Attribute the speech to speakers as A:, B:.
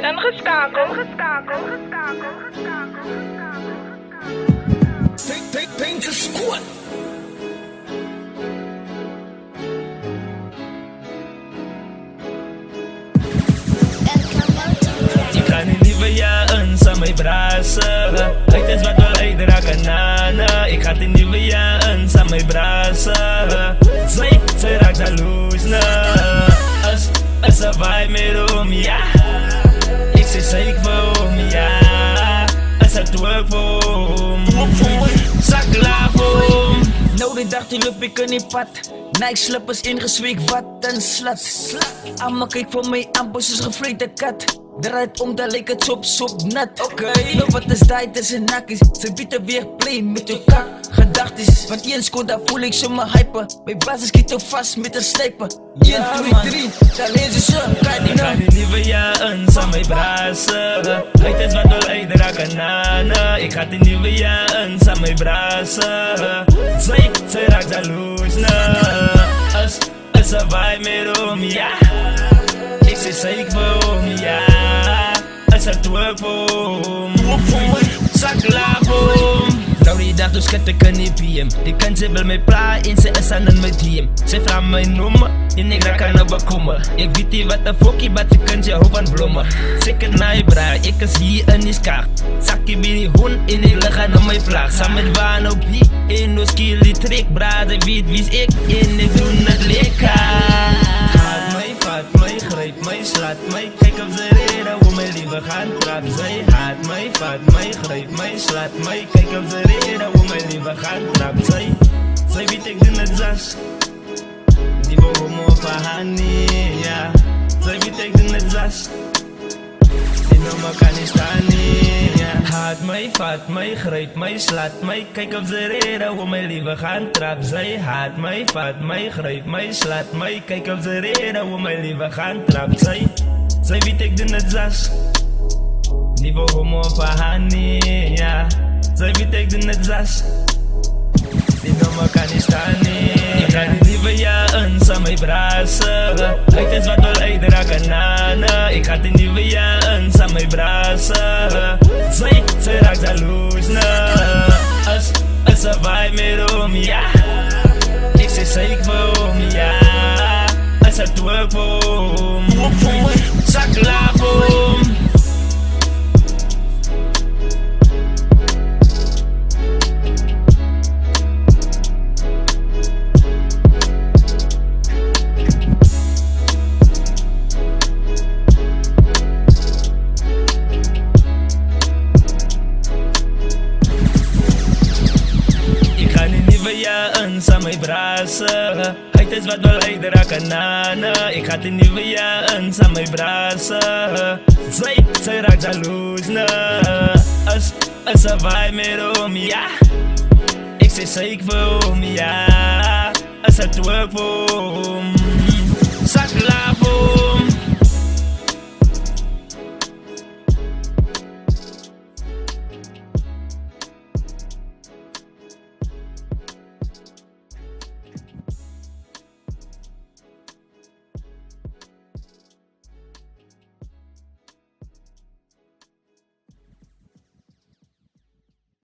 A: Ingeskakeld.
B: Danger Squad.
C: Ik ga niet verjagen aan mijn brazen. Het is wat wel uitdragen na. Ik ga het niet verjagen aan mijn brazen. Zij raakt de loes na. Als ze waai meer om, ja. Ik zeg zeker voor me, ja. Als het twerk voor me. Zak klaar voor me.
D: Nou die dag die loop ik in die pad. Nike slippers ingezweekt, wat een slat. Amma kijk voor mij aan, bos is gevreten kat. Draait om, dan lijkt het soep nat. Nou wat is dat, het is een nakkies. Ze bieden weer play met je kak. Gedachtes, want eens kon daar voel ik ze me hypen. Mijn basis schiet er vast met een sniper. 1, 2, 3, dan lezen ze, kijk die
C: Ik ga
D: nou.
C: niet verjagen aan mijn brazen. Het is wat wel uitdragen na. Ik ga het niet verjagen aan mijn brazen. Zij raakt de loes na. Als ze waai meer om, ja. Ik zeg zeker voor me, ja. Als het twerk voor me. Zak klaar voor me. Nou die dag dus ket ik een EPM. Die kan ze wel mee praten, ze is aan mijn team. Ze vraagt mijn nummer, en ik raak aan het bekomen. Ik weet niet wat de fokkie, maar ze kan je hoop aan bloemen. Zeker naar je bra, ik is hier in die skaag. Zakje bij die hond, en ik lig aan mijn vlag. Samen met waan op hier, en no skill die trek. Braden weet wie ik, en ik doe het lekker. Haat mij, vat mij, grijp mij, slaat mij. Kijk op ze reden, hoe mijn lieve gaan trappen. Zij haat mij, vat mij, grijp mij, slaat mij. Kijk op ze reden, hoe mijn lieve gaan trappen. Zij weet ik doe het zas. Die boven me van Hani, ja. Zij weet ik doe het zas. Die nummer kan niet staan, ja. Haat mij, vat mij, grijp mij, slaat mij. Kijk op ze reden, hoe mijn lieve gaan trappen. Zij haat mij, vat mij, grijp mij, slaat mij. Kijk op ze reden, hoe mijn lieve gaan trappen. Zij weet ik doe het zas. Die boven me van Hani, ja. Zij weet ik doe het zas. Die nummer kan niet staan, ik ga niet verjagen aan mijn brazen. Het is wat wel uitdragen na. Ik ga het niet verjagen aan mijn brazen. Zij raakt de loes na. Als ze waai meer om, ja. Ik zeg zeker voor me, ja. Als het twerk voor me. Zak klaar voor me. Aan mijn brazen. Het is wat wel uitdragen na. Ik ga het niet verjagen aan mijn brazen. Zij raakt de loes na. Als ze waai meer om, ja. Ik zeg zeker voor me, ja. Als het twerk voor me. Zak klaar voor